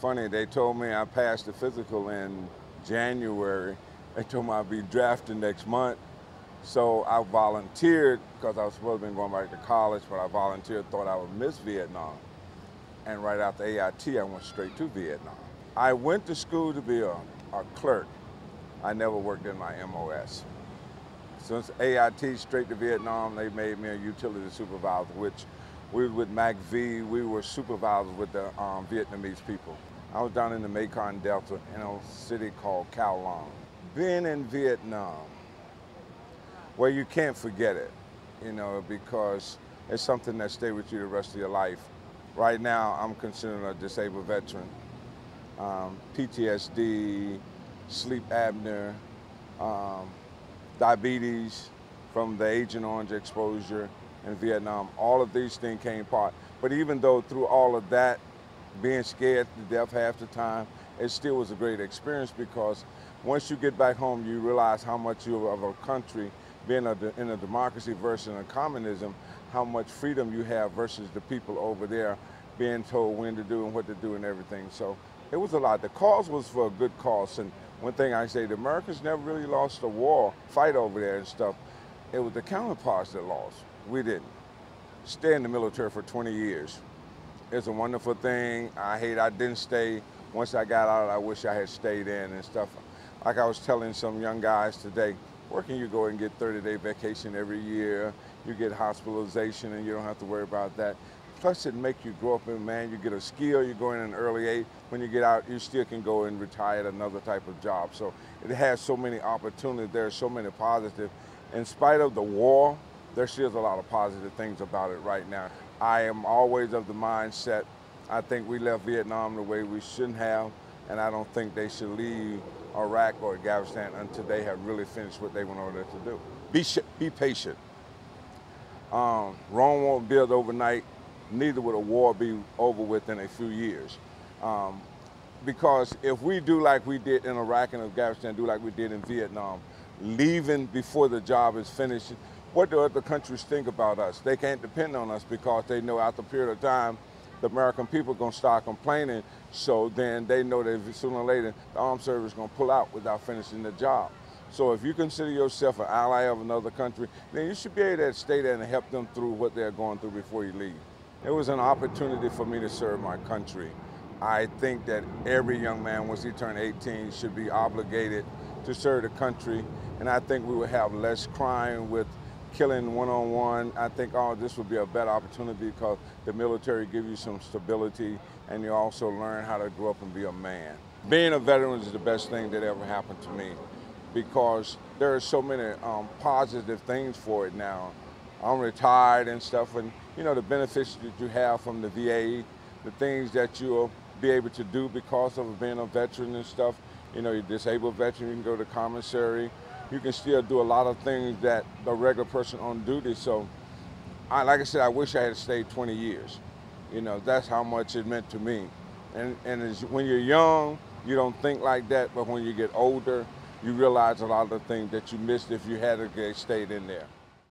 funny. They told me I passed the physical in January. They told me I'd be drafted next month. So I volunteered because I was supposed to be going back to college, but I volunteered, thought I would miss Vietnam. And right after AIT, I went straight to Vietnam. I went to school to be a clerk. I never worked in my MOS. Since AIT, straight to Vietnam, they made me a utility supervisor, which we were with MACV, we were supervisors with the Vietnamese people. I was down in the Mekong Delta in a city called Cao Long. Being in Vietnam, well, you can't forget it, because it's something that stays with you the rest of your life. Right now, I'm considered a disabled veteran. PTSD, sleep apnea, diabetes from the Agent Orange exposure in Vietnam. All of these things came apart. But even though through all of that, being scared to death half the time, it still was a great experience because once you get back home, you realize how much you're of a country, being in a democracy versus a communism, how much freedom you have versus the people over there being told when to do and what to do and everything. So it was a lot. The cause was for a good cause. And one thing I say, the Americans never really lost a war, fight over there and stuff. It was the counterparts that lost. We didn't. Stay in the military for 20 years. It's a wonderful thing. I didn't stay. Once I got out, I wish I had stayed in and stuff. Like I was telling some young guys today, where can you go and get 30-day vacation every year? You get hospitalization and you don't have to worry about that. Plus it makes you grow up and man, you get a skill, you go in an early age. When you get out, you still can go and retire at another type of job. So it has so many opportunities, there are so many positive. In spite of the war, there still is a lot of positive things about it right now. I am always of the mindset, I think we left Vietnam the way we shouldn't have, and I don't think they should leave Iraq or Afghanistan until they have really finished what they went over there to do. Be patient. Rome won't build overnight, neither will a war be over with in a few years. Because if we do like we did in Iraq and Afghanistan, do like we did in Vietnam, leaving before the job is finished, what do other countries think about us? They can't depend on us because they know after a period of time, the American people are going to start complaining, so then they know that sooner or later, the armed service is going to pull out without finishing the job. So if you consider yourself an ally of another country, then you should be able to stay there and help them through what they're going through before you leave. It was an opportunity for me to serve my country. I think that every young man, once he turned 18, should be obligated to serve the country, and I think we would have less crime with killing one-on-one. I think all this would be a better opportunity because the military gives you some stability and you also learn how to grow up and be a man. Being a veteran is the best thing that ever happened to me because there are so many positive things for it now. I'm retired and stuff, and the benefits that you have from the VA, the things that you'll be able to do because of being a veteran and stuff. You're a disabled veteran, you can go to commissary. You can still do a lot of things that the regular person on duty. So, like I said, I wish I had stayed 20 years. That's how much it meant to me. And when you're young, you don't think like that, but when you get older, you realize a lot of the things that you missed if you had stayed in there.